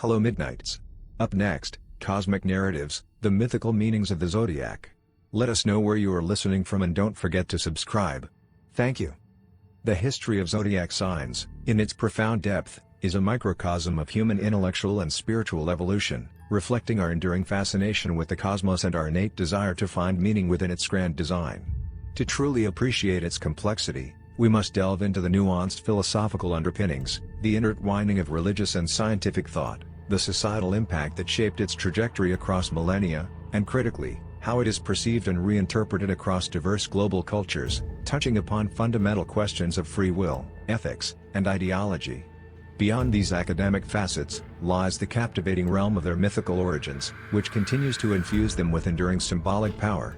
Hello Midnights. Up next, Cosmic Narratives, the Mythical Meanings of the Zodiac. Let us know where you are listening from and don't forget to subscribe. Thank you. The history of zodiac signs, in its profound depth, is a microcosm of human intellectual and spiritual evolution, reflecting our enduring fascination with the cosmos and our innate desire to find meaning within its grand design. To truly appreciate its complexity, we must delve into the nuanced philosophical underpinnings, the intertwining of religious and scientific thought, the societal impact that shaped its trajectory across millennia, and critically, how it is perceived and reinterpreted across diverse global cultures, touching upon fundamental questions of free will, ethics, and ideology. Beyond these academic facets, lies the captivating realm of their mythical origins, which continues to infuse them with enduring symbolic power.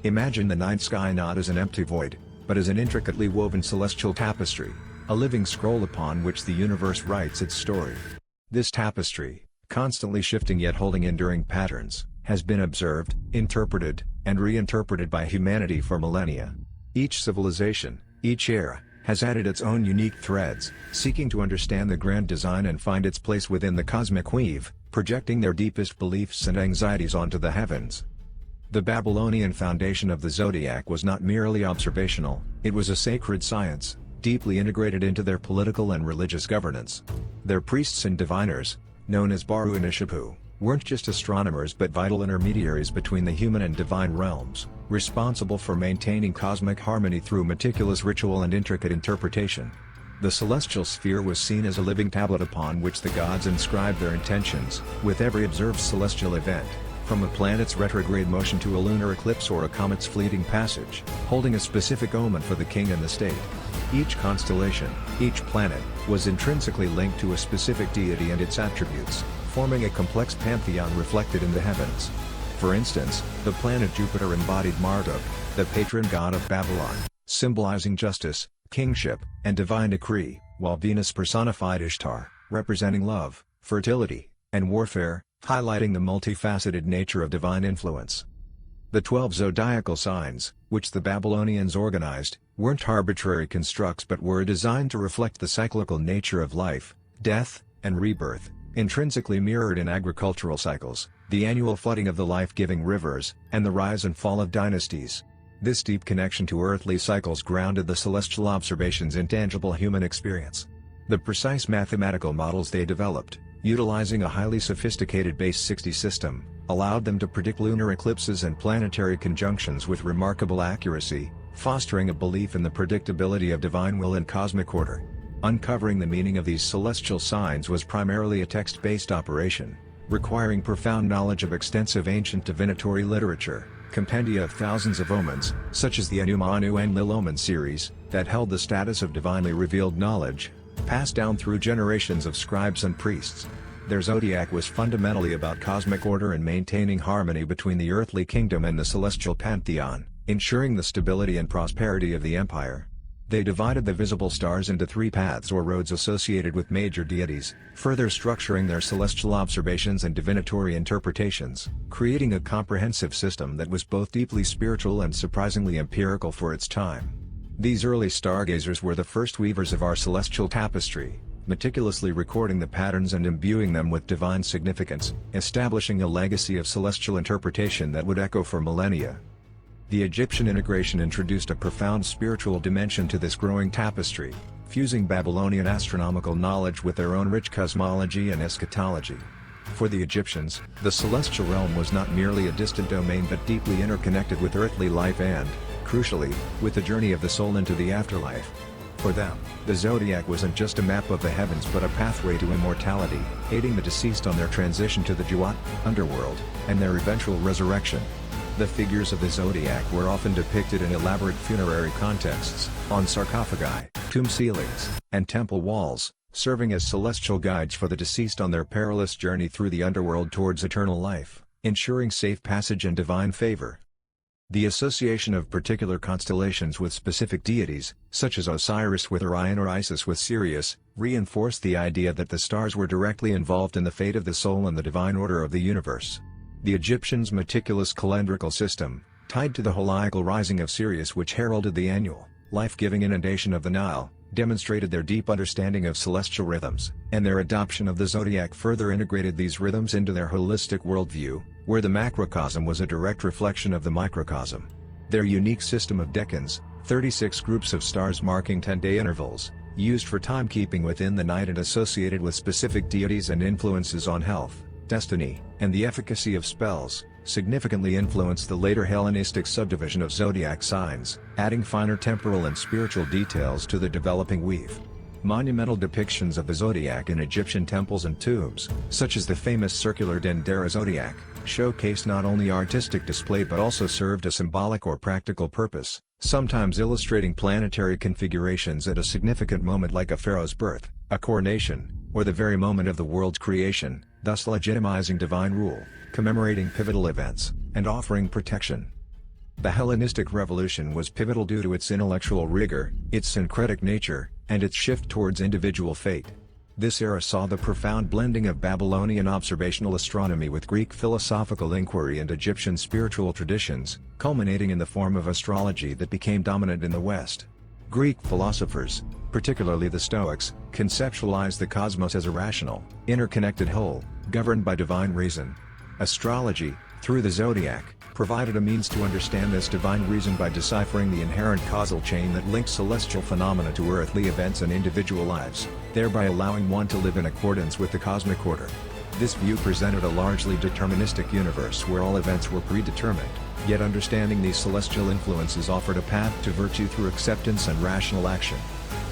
Imagine the night sky not as an empty void, but as an intricately woven celestial tapestry, a living scroll upon which the universe writes its story. This tapestry, constantly shifting yet holding enduring patterns, has been observed, interpreted, and reinterpreted by humanity for millennia. Each civilization, each era, has added its own unique threads, seeking to understand the grand design and find its place within the cosmic weave, projecting their deepest beliefs and anxieties onto the heavens. The Babylonian foundation of the zodiac was not merely observational, it was a sacred science, deeply integrated into their political and religious governance. Their priests and diviners, known as Baru and Ishipu, weren't just astronomers but vital intermediaries between the human and divine realms, responsible for maintaining cosmic harmony through meticulous ritual and intricate interpretation. The celestial sphere was seen as a living tablet upon which the gods inscribed their intentions, with every observed celestial event, from a planet's retrograde motion to a lunar eclipse or a comet's fleeting passage, holding a specific omen for the king and the state. Each constellation, each planet, was intrinsically linked to a specific deity and its attributes, forming a complex pantheon reflected in the heavens. For instance, the planet Jupiter embodied Marduk, the patron god of Babylon, symbolizing justice, kingship, and divine decree, while Venus personified Ishtar, representing love, fertility, and warfare, highlighting the multifaceted nature of divine influence. The 12 zodiacal signs, which the Babylonians organized, weren't arbitrary constructs but were designed to reflect the cyclical nature of life, death, and rebirth, intrinsically mirrored in agricultural cycles, the annual flooding of the life-giving rivers, and the rise and fall of dynasties. This deep connection to earthly cycles grounded the celestial observations in tangible human experience. The precise mathematical models they developed, utilizing a highly sophisticated base 60 system, allowed them to predict lunar eclipses and planetary conjunctions with remarkable accuracy, fostering a belief in the predictability of divine will and cosmic order. Uncovering the meaning of these celestial signs was primarily a text-based operation, requiring profound knowledge of extensive ancient divinatory literature, compendia of thousands of omens, such as the Anu Manu Enlil Omen series, that held the status of divinely revealed knowledge, passed down through generations of scribes and priests. Their zodiac was fundamentally about cosmic order and maintaining harmony between the earthly kingdom and the celestial pantheon, ensuring the stability and prosperity of the empire. They divided the visible stars into 3 paths or roads associated with major deities, further structuring their celestial observations and divinatory interpretations, creating a comprehensive system that was both deeply spiritual and surprisingly empirical for its time. These early stargazers were the first weavers of our celestial tapestry, meticulously recording the patterns and imbuing them with divine significance, establishing a legacy of celestial interpretation that would echo for millennia. The Egyptian integration introduced a profound spiritual dimension to this growing tapestry, fusing Babylonian astronomical knowledge with their own rich cosmology and eschatology. For the Egyptians, the celestial realm was not merely a distant domain but deeply interconnected with earthly life and, crucially, with the journey of the soul into the afterlife. For them, the zodiac wasn't just a map of the heavens but a pathway to immortality, aiding the deceased on their transition to the Jewat, underworld, and their eventual resurrection. The figures of the zodiac were often depicted in elaborate funerary contexts, on sarcophagi, tomb ceilings, and temple walls, serving as celestial guides for the deceased on their perilous journey through the underworld towards eternal life, ensuring safe passage and divine favor. The association of particular constellations with specific deities, such as Osiris with Orion or Isis with Sirius, reinforced the idea that the stars were directly involved in the fate of the soul and the divine order of the universe. The Egyptians' meticulous calendrical system, tied to the holiacal rising of Sirius which heralded the annual, life-giving inundation of the Nile, demonstrated their deep understanding of celestial rhythms, and their adoption of the zodiac further integrated these rhythms into their holistic worldview, where the macrocosm was a direct reflection of the microcosm. Their unique system of decans, 36 groups of stars marking 10-day intervals, used for timekeeping within the night and associated with specific deities and influences on health, destiny, and the efficacy of spells, significantly influenced the later Hellenistic subdivision of zodiac signs, adding finer temporal and spiritual details to the developing weave. Monumental depictions of the zodiac in Egyptian temples and tombs, such as the famous circular Dendera zodiac, showcased not only artistic display but also served a symbolic or practical purpose, sometimes illustrating planetary configurations at a significant moment like a pharaoh's birth, a coronation, or the very moment of the world's creation, thus legitimizing divine rule, commemorating pivotal events, and offering protection. The Hellenistic Revolution was pivotal due to its intellectual rigor, its syncretic nature, and its shift towards individual fate. This era saw the profound blending of Babylonian observational astronomy with Greek philosophical inquiry and Egyptian spiritual traditions, culminating in the form of astrology that became dominant in the West. Greek philosophers, particularly the Stoics, conceptualized the cosmos as a rational, interconnected whole, governed by divine reason. Astrology, through the zodiac, provided a means to understand this divine reason by deciphering the inherent causal chain that links celestial phenomena to earthly events and individual lives, thereby allowing one to live in accordance with the cosmic order. This view presented a largely deterministic universe where all events were predetermined, yet understanding these celestial influences offered a path to virtue through acceptance and rational action.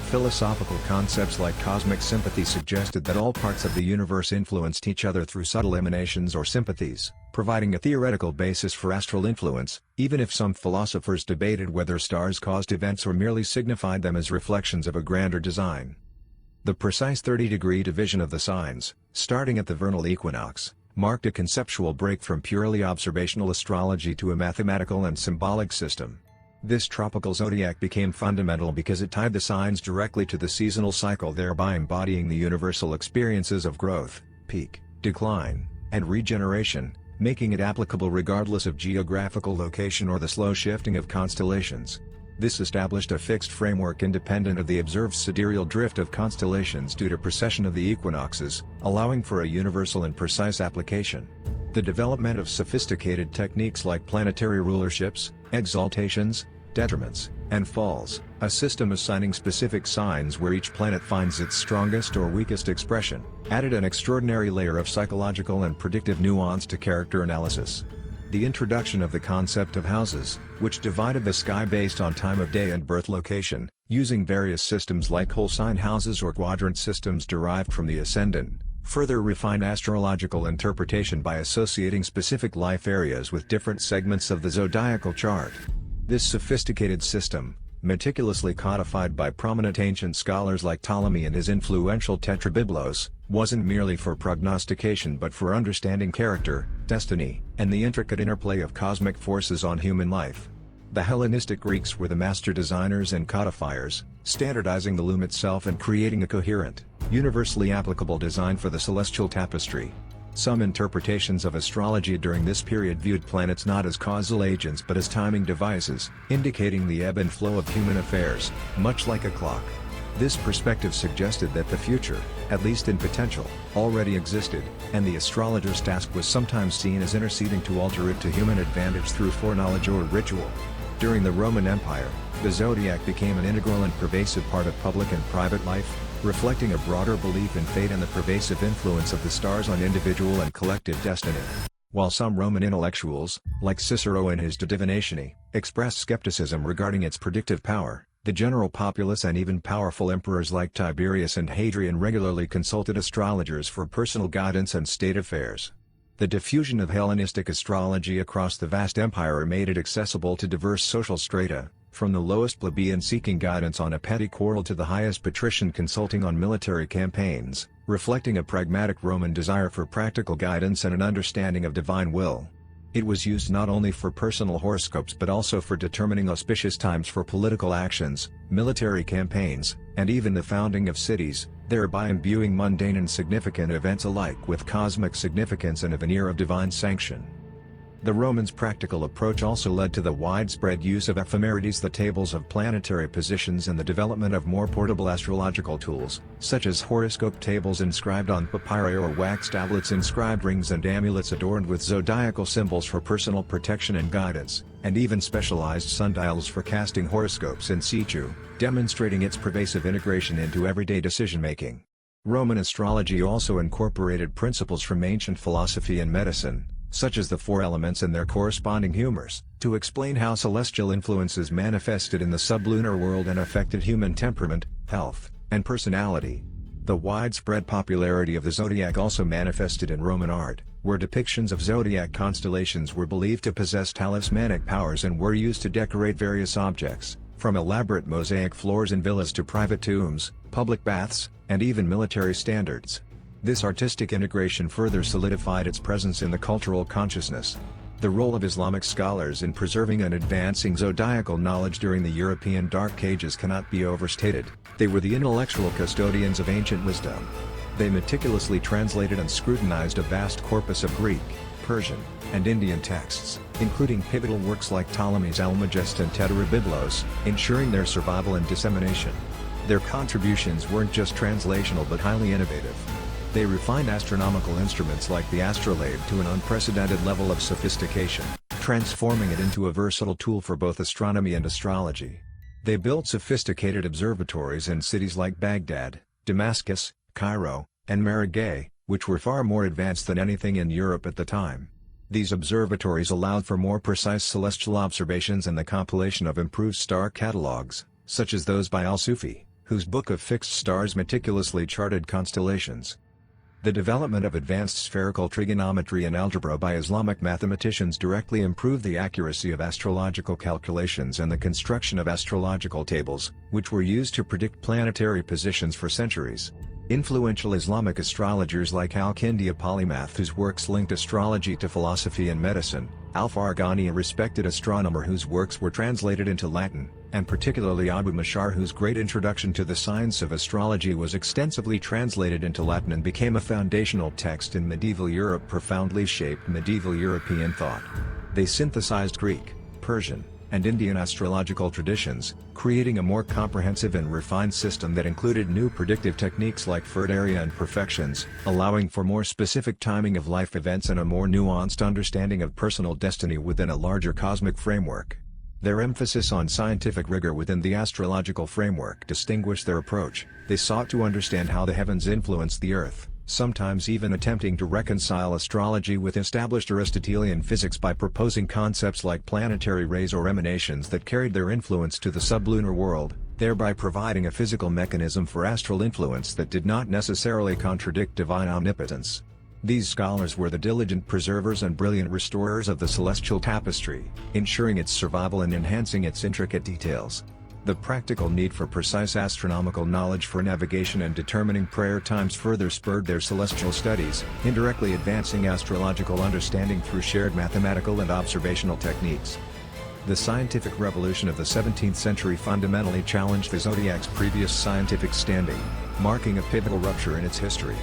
Philosophical concepts like cosmic sympathy suggested that all parts of the universe influenced each other through subtle emanations or sympathies, providing a theoretical basis for astral influence, even if some philosophers debated whether stars caused events or merely signified them as reflections of a grander design. The precise 30-degree division of the signs, starting at the vernal equinox, marked a conceptual break from purely observational astrology to a mathematical and symbolic system. This tropical zodiac became fundamental because it tied the signs directly to the seasonal cycle, thereby embodying the universal experiences of growth, peak, decline, and regeneration, making it applicable regardless of geographical location or the slow shifting of constellations. This established a fixed framework independent of the observed sidereal drift of constellations due to precession of the equinoxes, allowing for a universal and precise application. The development of sophisticated techniques like planetary rulerships, exaltations, detriments, and falls, a system assigning specific signs where each planet finds its strongest or weakest expression, added an extraordinary layer of psychological and predictive nuance to character analysis. The introduction of the concept of houses, which divided the sky based on time of day and birth location, using various systems like whole sign houses or quadrant systems derived from the ascendant, further refined astrological interpretation by associating specific life areas with different segments of the zodiacal chart. This sophisticated system, meticulously codified by prominent ancient scholars like Ptolemy and his influential Tetrabiblos, wasn't merely for prognostication but for understanding character, destiny, and the intricate interplay of cosmic forces on human life. The Hellenistic Greeks were the master designers and codifiers, standardizing the loom itself and creating a coherent, universally applicable design for the celestial tapestry. Some interpretations of astrology during this period viewed planets not as causal agents but as timing devices, indicating the ebb and flow of human affairs, much like a clock. This perspective suggested that the future, at least in potential, already existed, and the astrologer's task was sometimes seen as interceding to alter it to human advantage through foreknowledge or ritual. During the Roman Empire, the zodiac became an integral and pervasive part of public and private life, reflecting a broader belief in fate and the pervasive influence of the stars on individual and collective destiny. While some Roman intellectuals, like Cicero in his De Divinatione, expressed skepticism regarding its predictive power, the general populace and even powerful emperors like Tiberius and Hadrian regularly consulted astrologers for personal guidance and state affairs. The diffusion of Hellenistic astrology across the vast empire made it accessible to diverse social strata, from the lowest plebeian seeking guidance on a petty quarrel to the highest patrician consulting on military campaigns, reflecting a pragmatic Roman desire for practical guidance and an understanding of divine will. It was used not only for personal horoscopes but also for determining auspicious times for political actions, military campaigns, and even the founding of cities, thereby imbuing mundane and significant events alike with cosmic significance and a veneer of divine sanction. The Romans' practical approach also led to the widespread use of ephemerides, the tables of planetary positions, and the development of more portable astrological tools, such as horoscope tables inscribed on papyri or wax tablets, inscribed rings and amulets adorned with zodiacal symbols for personal protection and guidance, and even specialized sundials for casting horoscopes in situ, demonstrating its pervasive integration into everyday decision-making. Roman astrology also incorporated principles from ancient philosophy and medicine, such as the four elements and their corresponding humors, to explain how celestial influences manifested in the sublunar world and affected human temperament, health, and personality. The widespread popularity of the zodiac also manifested in Roman art, where depictions of zodiac constellations were believed to possess talismanic powers and were used to decorate various objects, from elaborate mosaic floors in villas to private tombs, public baths, and even military standards. This artistic integration further solidified its presence in the cultural consciousness. The role of Islamic scholars in preserving and advancing zodiacal knowledge during the European Dark Ages cannot be overstated. They were the intellectual custodians of ancient wisdom. They meticulously translated and scrutinized a vast corpus of Greek, Persian, and Indian texts, including pivotal works like Ptolemy's Almagest and Tetrabiblos, ensuring their survival and dissemination. Their contributions weren't just translational but highly innovative. They refined astronomical instruments like the astrolabe to an unprecedented level of sophistication, transforming it into a versatile tool for both astronomy and astrology. They built sophisticated observatories in cities like Baghdad, Damascus, Cairo, and Maragay, which were far more advanced than anything in Europe at the time. These observatories allowed for more precise celestial observations and the compilation of improved star catalogues, such as those by Al-Sufi, whose Book of Fixed Stars meticulously charted constellations. The development of advanced spherical trigonometry and algebra by Islamic mathematicians directly improved the accuracy of astrological calculations and the construction of astrological tables, which were used to predict planetary positions for centuries. Influential Islamic astrologers like Al-Kindi, a polymath whose works linked astrology to philosophy and medicine, Al-Farghani, a respected astronomer whose works were translated into Latin, and particularly Abu Mashar, whose great introduction to the science of astrology was extensively translated into Latin and became a foundational text in medieval Europe, profoundly shaped medieval European thought. They synthesized Greek, Persian, and Indian astrological traditions, creating a more comprehensive and refined system that included new predictive techniques like third area and perfections, allowing for more specific timing of life events and a more nuanced understanding of personal destiny within a larger cosmic framework. Their emphasis on scientific rigor within the astrological framework distinguished their approach. They sought to understand how the heavens influenced the earth, sometimes even attempting to reconcile astrology with established Aristotelian physics by proposing concepts like planetary rays or emanations that carried their influence to the sublunar world, thereby providing a physical mechanism for astral influence that did not necessarily contradict divine omnipotence. These scholars were the diligent preservers and brilliant restorers of the celestial tapestry, ensuring its survival and enhancing its intricate details. The practical need for precise astronomical knowledge for navigation and determining prayer times further spurred their celestial studies, indirectly advancing astrological understanding through shared mathematical and observational techniques. The scientific revolution of the 17th century fundamentally challenged the zodiac's previous scientific standing, marking a pivotal rupture in its history.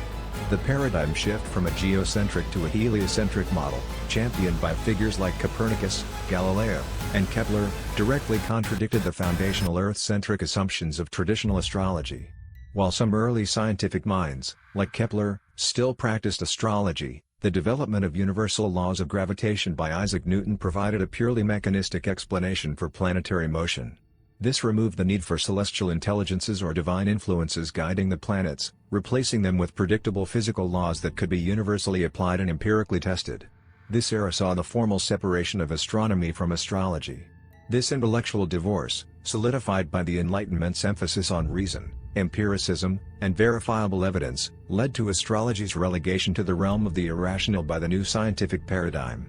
The paradigm shift from a geocentric to a heliocentric model, championed by figures like Copernicus, Galileo, and Kepler, directly contradicted the foundational Earth-centric assumptions of traditional astrology. While some early scientific minds, like Kepler, still practiced astrology, the development of universal laws of gravitation by Isaac Newton provided a purely mechanistic explanation for planetary motion. This removed the need for celestial intelligences or divine influences guiding the planets, replacing them with predictable physical laws that could be universally applied and empirically tested. This era saw the formal separation of astronomy from astrology. This intellectual divorce, solidified by the Enlightenment's emphasis on reason, empiricism, and verifiable evidence, led to astrology's relegation to the realm of the irrational by the new scientific paradigm.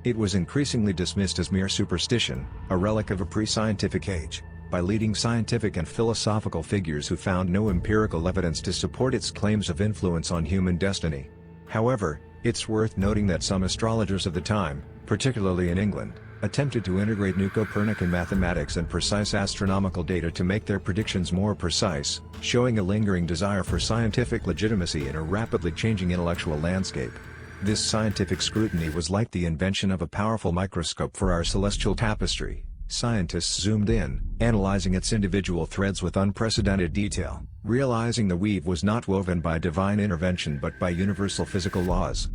It was increasingly dismissed as mere superstition, a relic of a pre-scientific age, by leading scientific and philosophical figures who found no empirical evidence to support its claims of influence on human destiny. However, it's worth noting that some astrologers of the time, particularly in England, attempted to integrate new Copernican mathematics and precise astronomical data to make their predictions more precise, showing a lingering desire for scientific legitimacy in a rapidly changing intellectual landscape. This scientific scrutiny was like the invention of a powerful microscope for our celestial tapestry. Scientists zoomed in, analyzing its individual threads with unprecedented detail, realizing the weave was not woven by divine intervention but by universal physical laws.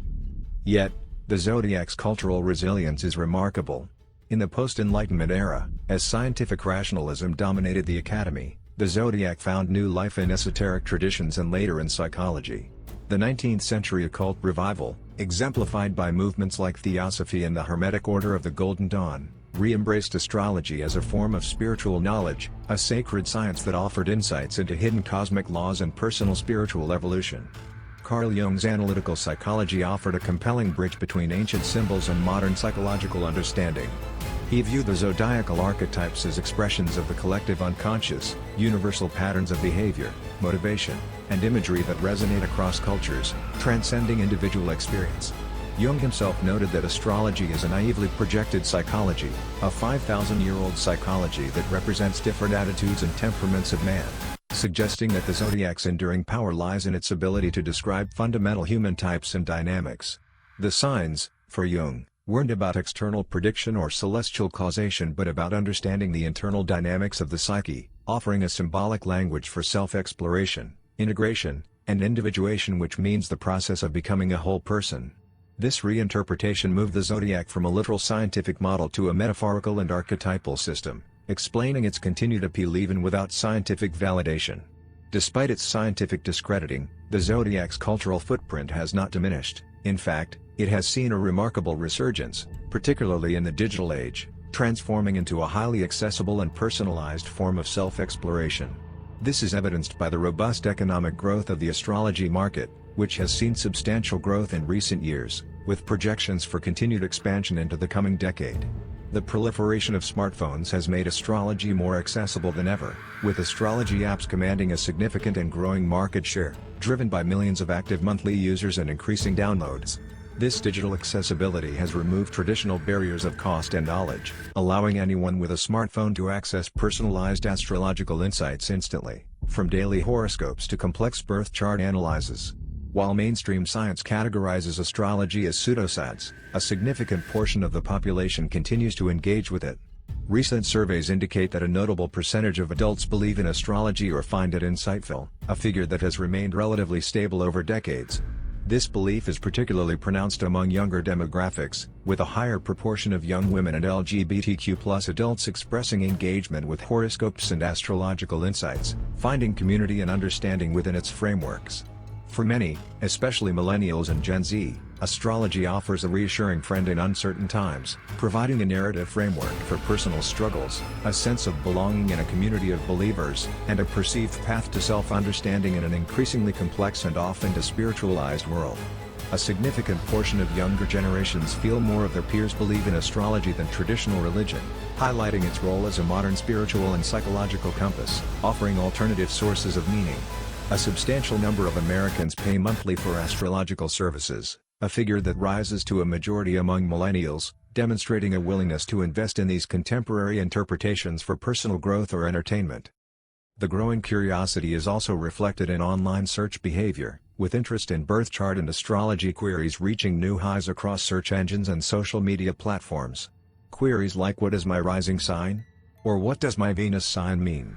Yet, the zodiac's cultural resilience is remarkable. In the post-Enlightenment era, as scientific rationalism dominated the academy, the zodiac found new life in esoteric traditions and later in psychology. The 19th century occult revival, exemplified by movements like Theosophy and the Hermetic Order of the Golden Dawn, re-embraced astrology as a form of spiritual knowledge, a sacred science that offered insights into hidden cosmic laws and personal spiritual evolution. Carl Jung's analytical psychology offered a compelling bridge between ancient symbols and modern psychological understanding. He viewed the zodiacal archetypes as expressions of the collective unconscious, universal patterns of behavior, motivation, and imagery that resonate across cultures, transcending individual experience. Jung himself noted that astrology is a naively projected psychology, a 5,000-year-old psychology that represents different attitudes and temperaments of man, suggesting that the zodiac's enduring power lies in its ability to describe fundamental human types and dynamics. The signs, for Jung, weren't about external prediction or celestial causation but about understanding the internal dynamics of the psyche, offering a symbolic language for self-exploration, integration, and individuation, which means the process of becoming a whole person. This reinterpretation moved the zodiac from a literal scientific model to a metaphorical and archetypal system, explaining its continued appeal even without scientific validation. Despite its scientific discrediting, the zodiac's cultural footprint has not diminished. In fact, it has seen a remarkable resurgence, particularly in the digital age, transforming into a highly accessible and personalized form of self-exploration. This is evidenced by the robust economic growth of the astrology market, which has seen substantial growth in recent years, with projections for continued expansion into the coming decade. The proliferation of smartphones has made astrology more accessible than ever, with astrology apps commanding a significant and growing market share, driven by millions of active monthly users and increasing downloads. This digital accessibility has removed traditional barriers of cost and knowledge, allowing anyone with a smartphone to access personalized astrological insights instantly, from daily horoscopes to complex birth chart analyses. While mainstream science categorizes astrology as pseudoscience, a significant portion of the population continues to engage with it. Recent surveys indicate that a notable percentage of adults believe in astrology or find it insightful, a figure that has remained relatively stable over decades. This belief is particularly pronounced among younger demographics, with a higher proportion of young women and LGBTQ+ adults expressing engagement with horoscopes and astrological insights, finding community and understanding within its frameworks. For many, especially millennials and Gen Z, astrology offers a reassuring friend in uncertain times, providing a narrative framework for personal struggles, a sense of belonging in a community of believers, and a perceived path to self-understanding in an increasingly complex and often despiritualized world. A significant portion of younger generations feel more of their peers believe in astrology than traditional religion, highlighting its role as a modern spiritual and psychological compass, offering alternative sources of meaning. A substantial number of Americans pay monthly for astrological services, a figure that rises to a majority among millennials, demonstrating a willingness to invest in these contemporary interpretations for personal growth or entertainment. The growing curiosity is also reflected in online search behavior, with interest in birth chart and astrology queries reaching new highs across search engines and social media platforms. Queries like "What is my rising sign?" or "What does my Venus sign mean?"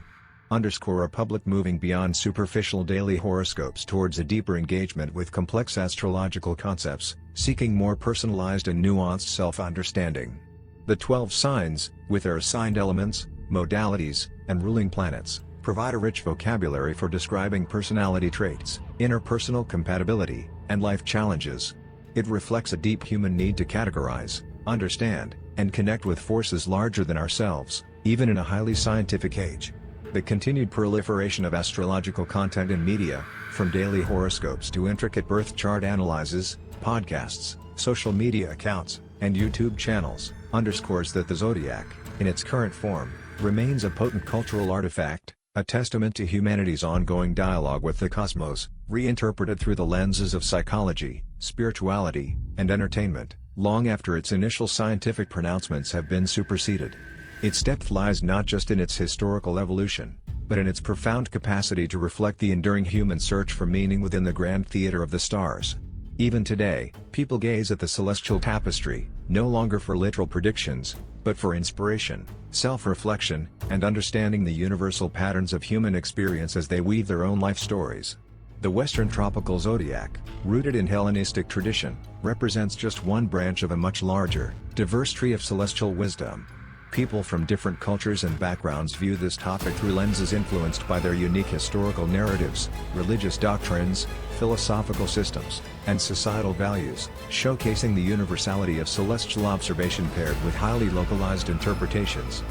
underscore a public moving beyond superficial daily horoscopes towards a deeper engagement with complex astrological concepts, seeking more personalized and nuanced self-understanding. The 12 signs, with their assigned elements, modalities, and ruling planets, provide a rich vocabulary for describing personality traits, interpersonal compatibility, and life challenges. It reflects a deep human need to categorize, understand, and connect with forces larger than ourselves, even in a highly scientific age. The continued proliferation of astrological content in media, from daily horoscopes to intricate birth chart analyses, podcasts, social media accounts, and YouTube channels, underscores that the zodiac, in its current form, remains a potent cultural artifact, a testament to humanity's ongoing dialogue with the cosmos, reinterpreted through the lenses of psychology, spirituality, and entertainment, long after its initial scientific pronouncements have been superseded. Its depth lies not just in its historical evolution, but in its profound capacity to reflect the enduring human search for meaning within the grand theater of the stars. Even today, people gaze at the celestial tapestry, no longer for literal predictions, but for inspiration, self-reflection, and understanding the universal patterns of human experience as they weave their own life stories. The Western tropical zodiac, rooted in Hellenistic tradition, represents just one branch of a much larger, diverse tree of celestial wisdom. People from different cultures and backgrounds view this topic through lenses influenced by their unique historical narratives, religious doctrines, philosophical systems, and societal values, showcasing the universality of celestial observation paired with highly localized interpretations.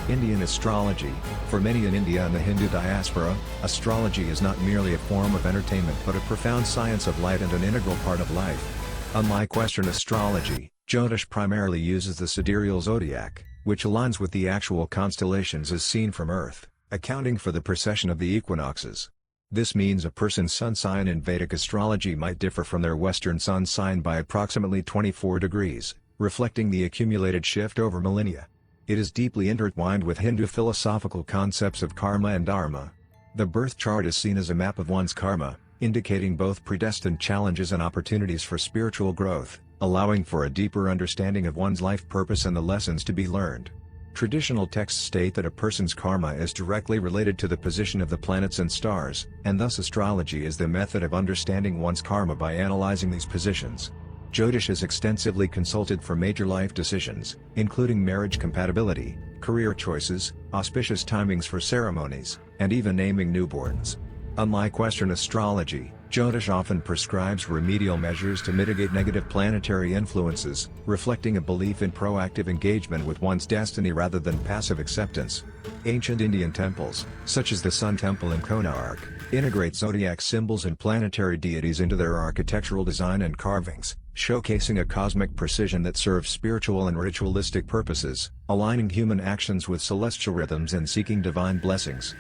Indian astrology. For many in India and the Hindu diaspora, astrology is not merely a form of entertainment but a profound science of light and an integral part of life. Unlike Western astrology, Jyotish primarily uses the sidereal zodiac, which aligns with the actual constellations as seen from Earth, accounting for the precession of the equinoxes. This means a person's sun sign in Vedic astrology might differ from their Western sun sign by approximately 24 degrees, reflecting the accumulated shift over millennia. It is deeply intertwined with Hindu philosophical concepts of karma and dharma. The birth chart is seen as a map of one's karma, indicating both predestined challenges and opportunities for spiritual growth, allowing for a deeper understanding of one's life purpose and the lessons to be learned. Traditional texts state that a person's karma is directly related to the position of the planets and stars, and thus astrology is the method of understanding one's karma by analyzing these positions. Jyotish is extensively consulted for major life decisions, including marriage compatibility, career choices, auspicious timings for ceremonies, and even naming newborns. Unlike Western astrology, Jyotish often prescribes remedial measures to mitigate negative planetary influences, reflecting a belief in proactive engagement with one's destiny rather than passive acceptance. Ancient Indian temples, such as the Sun Temple in Konark, integrate zodiac symbols and planetary deities into their architectural design and carvings, showcasing a cosmic precision that serves spiritual and ritualistic purposes, aligning human actions with celestial rhythms and seeking divine blessings.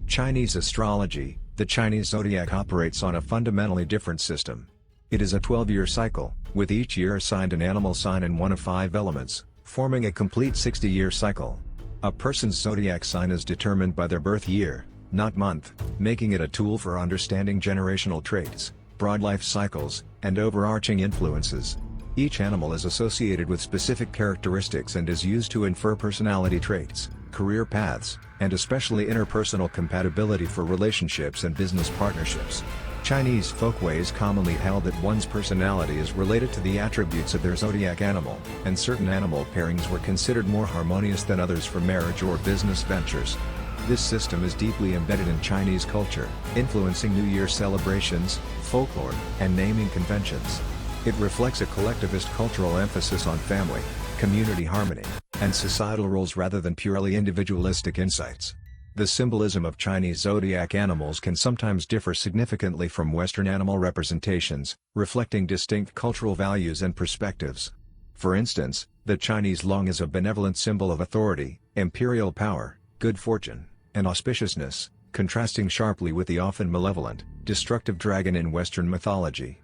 Chinese astrology. The Chinese zodiac operates on a fundamentally different system. It is a 12-year cycle, with each year assigned an animal sign and one of 5 elements, forming a complete 60-year cycle. A person's zodiac sign is determined by their birth year, not month, making it a tool for understanding generational traits, broad life cycles, and overarching influences. Each animal is associated with specific characteristics and is used to infer personality traits, career paths, and especially interpersonal compatibility for relationships and business partnerships. Chinese folkways commonly held that one's personality is related to the attributes of their zodiac animal, and certain animal pairings were considered more harmonious than others for marriage or business ventures. This system is deeply embedded in Chinese culture, influencing New Year celebrations, folklore, and naming conventions. It reflects a collectivist cultural emphasis on family, community harmony, and societal roles rather than purely individualistic insights. The symbolism of Chinese zodiac animals can sometimes differ significantly from Western animal representations, reflecting distinct cultural values and perspectives. For instance, the Chinese long is a benevolent symbol of authority, imperial power, good fortune, and auspiciousness, contrasting sharply with the often malevolent, destructive dragon in Western mythology.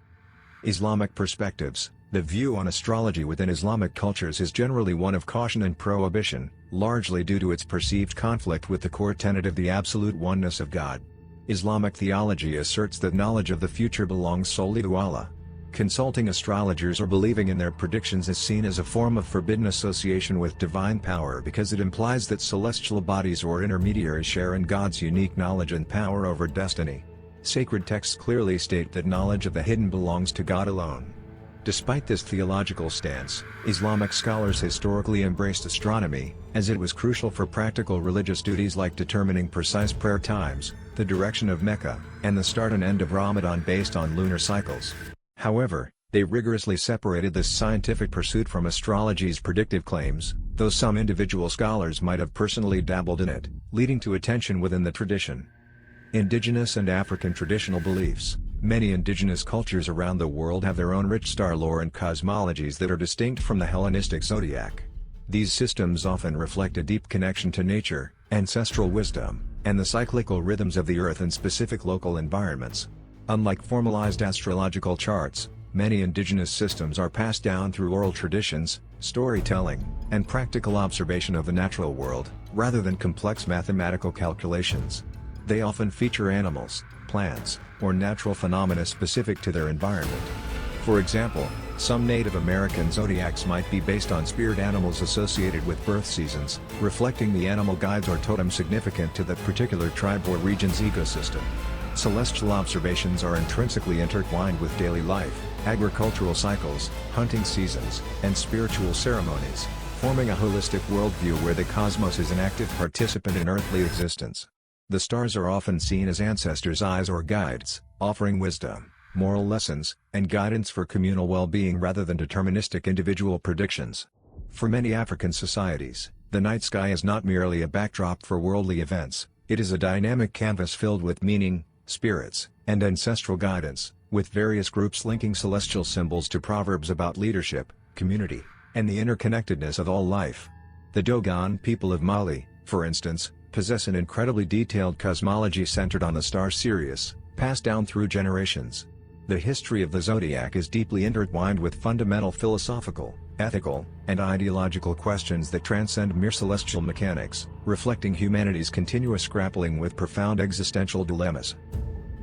Islamic perspectives. The view on astrology within Islamic cultures is generally one of caution and prohibition, largely due to its perceived conflict with the core tenet of the absolute oneness of God. Islamic theology asserts that knowledge of the future belongs solely to Allah. Consulting astrologers or believing in their predictions is seen as a form of forbidden association with divine power because it implies that celestial bodies or intermediaries share in God's unique knowledge and power over destiny. Sacred texts clearly state that knowledge of the hidden belongs to God alone. Despite this theological stance, Islamic scholars historically embraced astronomy, as it was crucial for practical religious duties like determining precise prayer times, the direction of Mecca, and the start and end of Ramadan based on lunar cycles. However, they rigorously separated this scientific pursuit from astrology's predictive claims, though some individual scholars might have personally dabbled in it, leading to a tension within the tradition. Indigenous and African traditional beliefs. Many indigenous cultures around the world have their own rich star lore and cosmologies that are distinct from the Hellenistic zodiac. These systems often reflect a deep connection to nature, ancestral wisdom, and the cyclical rhythms of the earth in specific local environments. Unlike formalized astrological charts, many indigenous systems are passed down through oral traditions, storytelling, and practical observation of the natural world, rather than complex mathematical calculations. They often feature animals, plants, or natural phenomena specific to their environment. For example, some Native American zodiacs might be based on spirit animals associated with birth seasons, reflecting the animal guides or totem significant to that particular tribe or region's ecosystem. Celestial observations are intrinsically intertwined with daily life, agricultural cycles, hunting seasons, and spiritual ceremonies, forming a holistic worldview where the cosmos is an active participant in earthly existence. The stars are often seen as ancestors' eyes or guides, offering wisdom, moral lessons, and guidance for communal well-being rather than deterministic individual predictions. For many African societies, the night sky is not merely a backdrop for worldly events, it is a dynamic canvas filled with meaning, spirits, and ancestral guidance, with various groups linking celestial symbols to proverbs about leadership, community, and the interconnectedness of all life. The Dogon people of Mali, for instance, possess an incredibly detailed cosmology centered on the star Sirius, passed down through generations. The history of the zodiac is deeply intertwined with fundamental philosophical, ethical, and ideological questions that transcend mere celestial mechanics, reflecting humanity's continuous grappling with profound existential dilemmas.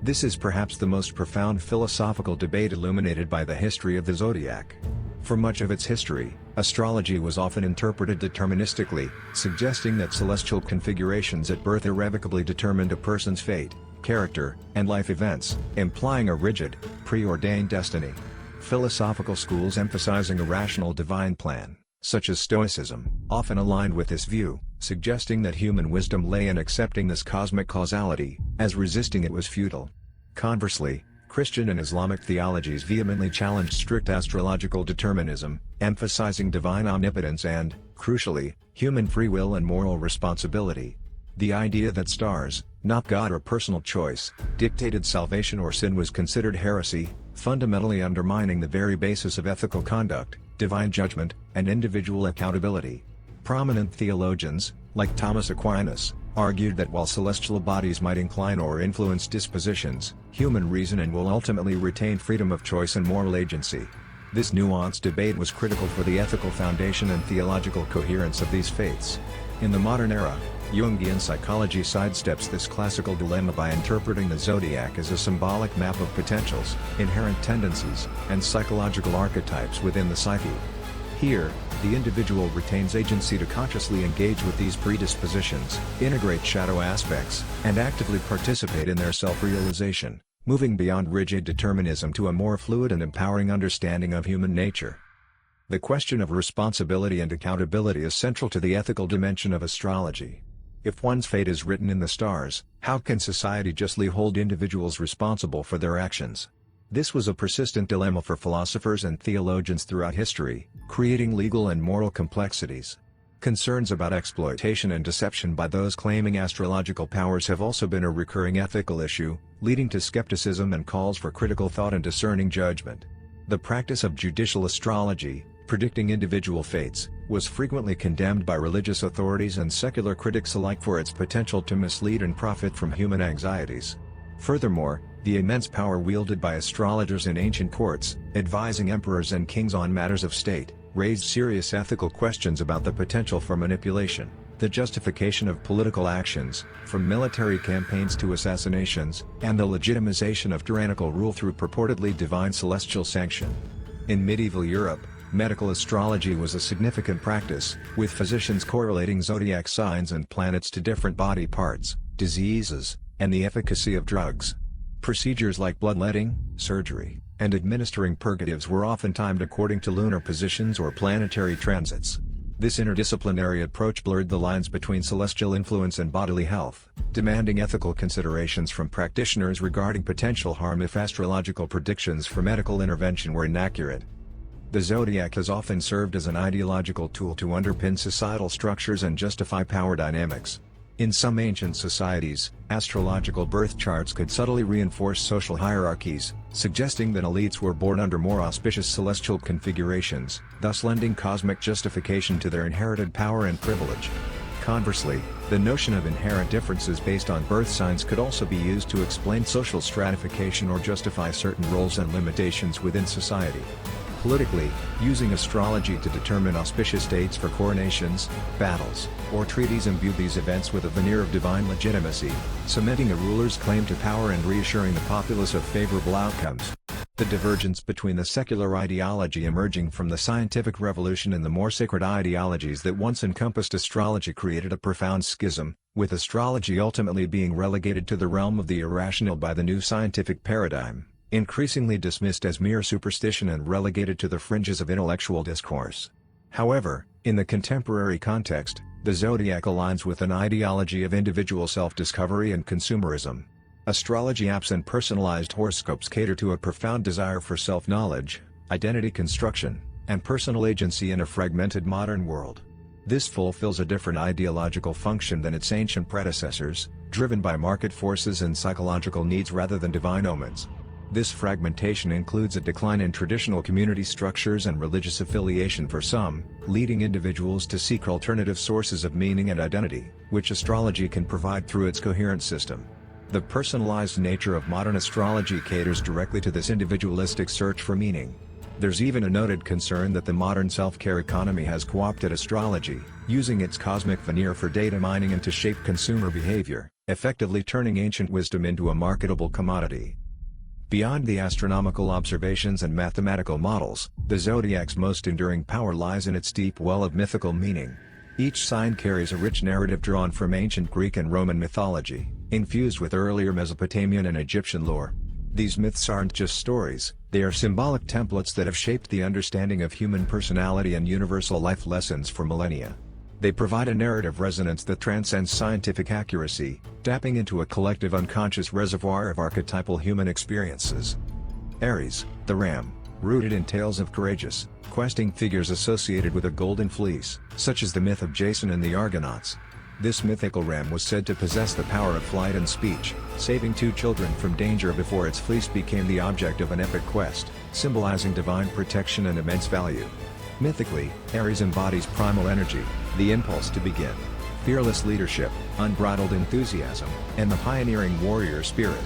This is perhaps the most profound philosophical debate illuminated by the history of the zodiac. For much of its history, astrology was often interpreted deterministically, suggesting that celestial configurations at birth irrevocably determined a person's fate, character, and life events, implying a rigid, preordained destiny. Philosophical schools emphasizing a rational divine plan, such as Stoicism, often aligned with this view, suggesting that human wisdom lay in accepting this cosmic causality, as resisting it was futile. Conversely, Christian and Islamic theologies vehemently challenged strict astrological determinism, emphasizing divine omnipotence and, crucially, human free will and moral responsibility. The idea that stars, not God or personal choice, dictated salvation or sin was considered heresy, fundamentally undermining the very basis of ethical conduct, divine judgment, and individual accountability. Prominent theologians, like Thomas Aquinas, argued that while celestial bodies might incline or influence dispositions, human reason and will ultimately retain freedom of choice and moral agency. This nuanced debate was critical for the ethical foundation and theological coherence of these faiths. In the modern era, Jungian psychology sidesteps this classical dilemma by interpreting the zodiac as a symbolic map of potentials, inherent tendencies, and psychological archetypes within the psyche. Here, the individual retains agency to consciously engage with these predispositions, integrate shadow aspects, and actively participate in their self-realization, moving beyond rigid determinism to a more fluid and empowering understanding of human nature. The question of responsibility and accountability is central to the ethical dimension of astrology. If one's fate is written in the stars, how can society justly hold individuals responsible for their actions? This was a persistent dilemma for philosophers and theologians throughout history, creating legal and moral complexities. Concerns about exploitation and deception by those claiming astrological powers have also been a recurring ethical issue, leading to skepticism and calls for critical thought and discerning judgment. The practice of judicial astrology, predicting individual fates, was frequently condemned by religious authorities and secular critics alike for its potential to mislead and profit from human anxieties. Furthermore, the immense power wielded by astrologers in ancient courts, advising emperors and kings on matters of state, raised serious ethical questions about the potential for manipulation, the justification of political actions, from military campaigns to assassinations, and the legitimization of tyrannical rule through purportedly divine celestial sanction. In medieval Europe, medical astrology was a significant practice, with physicians correlating zodiac signs and planets to different body parts, diseases, and the efficacy of drugs. Procedures like bloodletting, surgery, and administering purgatives were often timed according to lunar positions or planetary transits. This interdisciplinary approach blurred the lines between celestial influence and bodily health, demanding ethical considerations from practitioners regarding potential harm if astrological predictions for medical intervention were inaccurate. The zodiac has often served as an ideological tool to underpin societal structures and justify power dynamics. In some ancient societies, astrological birth charts could subtly reinforce social hierarchies, suggesting that elites were born under more auspicious celestial configurations, thus lending cosmic justification to their inherited power and privilege. Conversely, the notion of inherent differences based on birth signs could also be used to explain social stratification or justify certain roles and limitations within society. Politically, using astrology to determine auspicious dates for coronations, battles, or treaties imbued these events with a veneer of divine legitimacy, cementing a ruler's claim to power and reassuring the populace of favorable outcomes. The divergence between the secular ideology emerging from the scientific revolution and the more sacred ideologies that once encompassed astrology created a profound schism, with astrology ultimately being relegated to the realm of the irrational by the new scientific paradigm, increasingly dismissed as mere superstition and relegated to the fringes of intellectual discourse. However, in the contemporary context, the zodiac aligns with an ideology of individual self-discovery and consumerism. Astrology apps and personalized horoscopes cater to a profound desire for self-knowledge, identity construction, and personal agency in a fragmented modern world. This fulfills a different ideological function than its ancient predecessors, driven by market forces and psychological needs rather than divine omens. This fragmentation includes a decline in traditional community structures and religious affiliation for some, leading individuals to seek alternative sources of meaning and identity, which astrology can provide through its coherent system. The personalized nature of modern astrology caters directly to this individualistic search for meaning. There's even a noted concern that the modern self-care economy has co-opted astrology, using its cosmic veneer for data mining and to shape consumer behavior, effectively turning ancient wisdom into a marketable commodity. Beyond the astronomical observations and mathematical models, the zodiac's most enduring power lies in its deep well of mythical meaning. Each sign carries a rich narrative drawn from ancient Greek and Roman mythology, infused with earlier Mesopotamian and Egyptian lore. These myths aren't just stories, they are symbolic templates that have shaped the understanding of human personality and universal life lessons for millennia. They provide a narrative resonance that transcends scientific accuracy, tapping into a collective unconscious reservoir of archetypal human experiences. Aries, the ram, rooted in tales of courageous, questing figures associated with a golden fleece, such as the myth of Jason and the Argonauts. This mythical ram was said to possess the power of flight and speech, saving 2 children from danger before its fleece became the object of an epic quest, symbolizing divine protection and immense value. Mythically, Aries embodies primal energy, the impulse to begin, fearless leadership, unbridled enthusiasm, and the pioneering warrior spirit.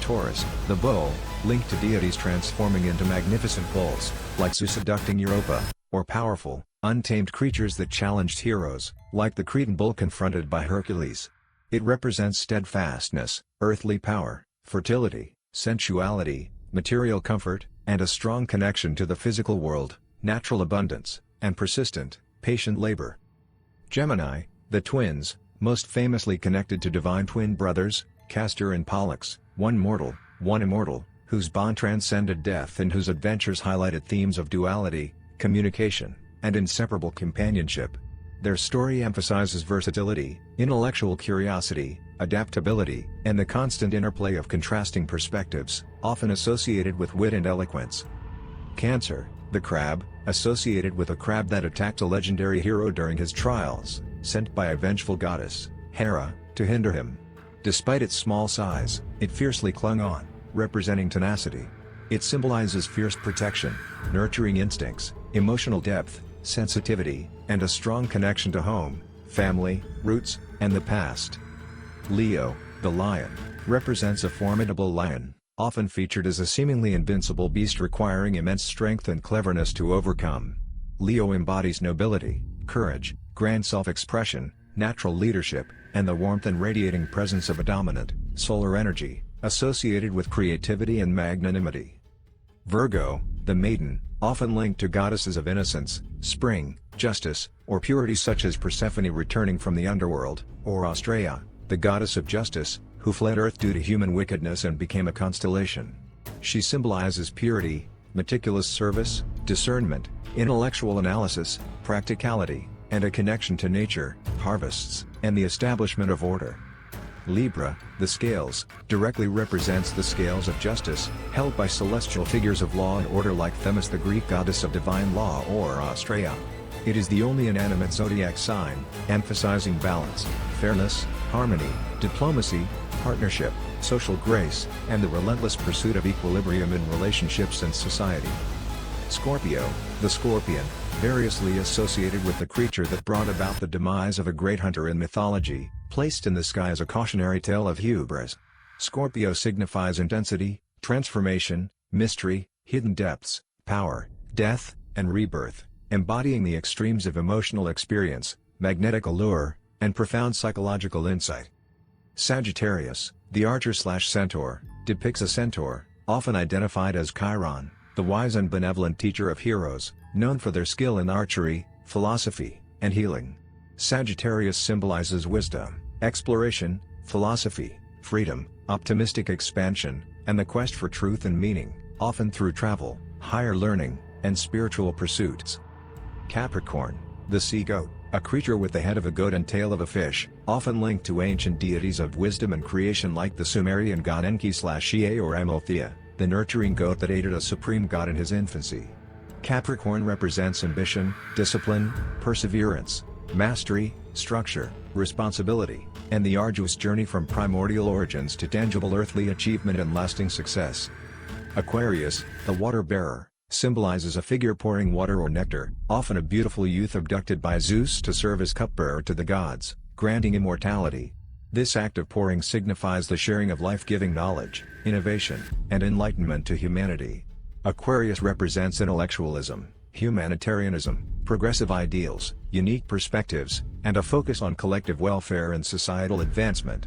Taurus, the bull, linked to deities transforming into magnificent bulls, like Zeus abducting Europa, or powerful, untamed creatures that challenged heroes, like the Cretan bull confronted by Hercules. It represents steadfastness, earthly power, fertility, sensuality, material comfort, and a strong connection to the physical world, natural abundance, and persistent, patient labor. Gemini, the twins, most famously connected to divine twin brothers, Castor and Pollux, one mortal, one immortal, whose bond transcended death and whose adventures highlighted themes of duality, communication, and inseparable companionship. Their story emphasizes versatility, intellectual curiosity, adaptability, and the constant interplay of contrasting perspectives, often associated with wit and eloquence. Cancer, the crab, associated with a crab that attacked a legendary hero during his trials, sent by a vengeful goddess, Hera, to hinder him. Despite its small size, it fiercely clung on, representing tenacity. It symbolizes fierce protection, nurturing instincts, emotional depth, sensitivity, and a strong connection to home, family, roots, and the past. Leo, the lion, represents a formidable lion, often featured as a seemingly invincible beast requiring immense strength and cleverness to overcome. Leo embodies nobility, courage, grand self-expression, natural leadership, and the warmth and radiating presence of a dominant, solar energy, associated with creativity and magnanimity. Virgo, the maiden, often linked to goddesses of innocence, spring, justice, or purity such as Persephone returning from the underworld, or Astraea, the goddess of justice, who fled Earth due to human wickedness and became a constellation. She symbolizes purity, meticulous service, discernment, intellectual analysis, practicality, and a connection to nature, harvests, and the establishment of order. Libra, the scales, directly represents the scales of justice, held by celestial figures of law and order like Themis, the Greek goddess of divine law, or Astraea. It is the only inanimate zodiac sign, emphasizing balance, fairness, harmony, diplomacy, partnership, social grace, and the relentless pursuit of equilibrium in relationships and society. Scorpio, the scorpion, variously associated with the creature that brought about the demise of a great hunter in mythology, placed in the sky as a cautionary tale of hubris. Scorpio signifies intensity, transformation, mystery, hidden depths, power, death, and rebirth, embodying the extremes of emotional experience, magnetic allure, and profound psychological insight. Sagittarius, the archer/centaur, depicts a centaur, often identified as Chiron, the wise and benevolent teacher of heroes, known for their skill in archery, philosophy, and healing. Sagittarius symbolizes wisdom, exploration, philosophy, freedom, optimistic expansion, and the quest for truth and meaning, often through travel, higher learning, and spiritual pursuits. Capricorn, the sea goat, a creature with the head of a goat and tail of a fish, often linked to ancient deities of wisdom and creation like the Sumerian god Enki/Ea or Amalthea, the nurturing goat that aided a supreme god in his infancy. Capricorn represents ambition, discipline, perseverance, mastery, structure, responsibility, and the arduous journey from primordial origins to tangible earthly achievement and lasting success. Aquarius, the water bearer, symbolizes a figure pouring water or nectar, often a beautiful youth abducted by Zeus to serve as cupbearer to the gods, granting immortality. This act of pouring signifies the sharing of life-giving knowledge, innovation, and enlightenment to humanity. Aquarius represents intellectualism, humanitarianism, progressive ideals, unique perspectives, and a focus on collective welfare and societal advancement.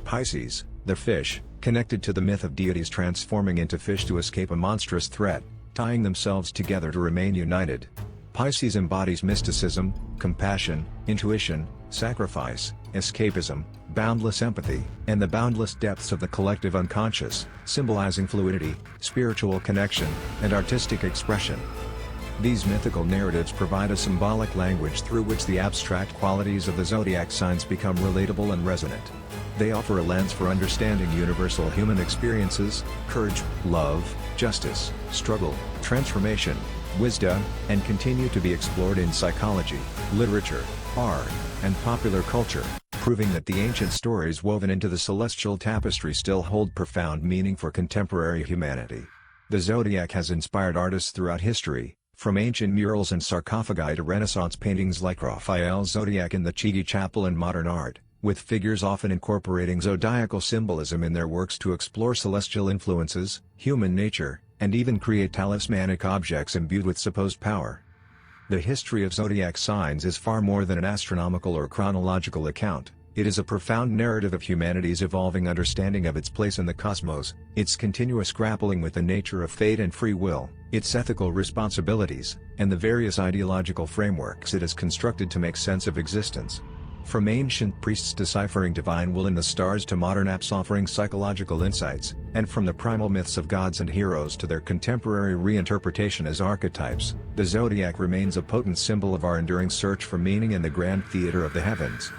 Pisces, the fish, connected to the myth of deities transforming into fish to escape a monstrous threat, tying themselves together to remain united. Pisces embodies mysticism, compassion, intuition, sacrifice, escapism, boundless empathy, and the boundless depths of the collective unconscious, symbolizing fluidity, spiritual connection, and artistic expression. These mythical narratives provide a symbolic language through which the abstract qualities of the zodiac signs become relatable and resonant. They offer a lens for understanding universal human experiences, courage, love, justice, struggle, transformation, wisdom, and continue to be explored in psychology, literature, art, and popular culture, proving that the ancient stories woven into the celestial tapestry still hold profound meaning for contemporary humanity. The zodiac has inspired artists throughout history, from ancient murals and sarcophagi to Renaissance paintings like Raphael's Zodiac in the Chigi Chapel and modern art, with figures often incorporating zodiacal symbolism in their works to explore celestial influences, human nature, and even create talismanic objects imbued with supposed power. The history of zodiac signs is far more than an astronomical or chronological account. It is a profound narrative of humanity's evolving understanding of its place in the cosmos, its continuous grappling with the nature of fate and free will, its ethical responsibilities, and the various ideological frameworks it has constructed to make sense of existence. From ancient priests deciphering divine will in the stars to modern apps offering psychological insights, and from the primal myths of gods and heroes to their contemporary reinterpretation as archetypes, the zodiac remains a potent symbol of our enduring search for meaning in the grand theater of the heavens.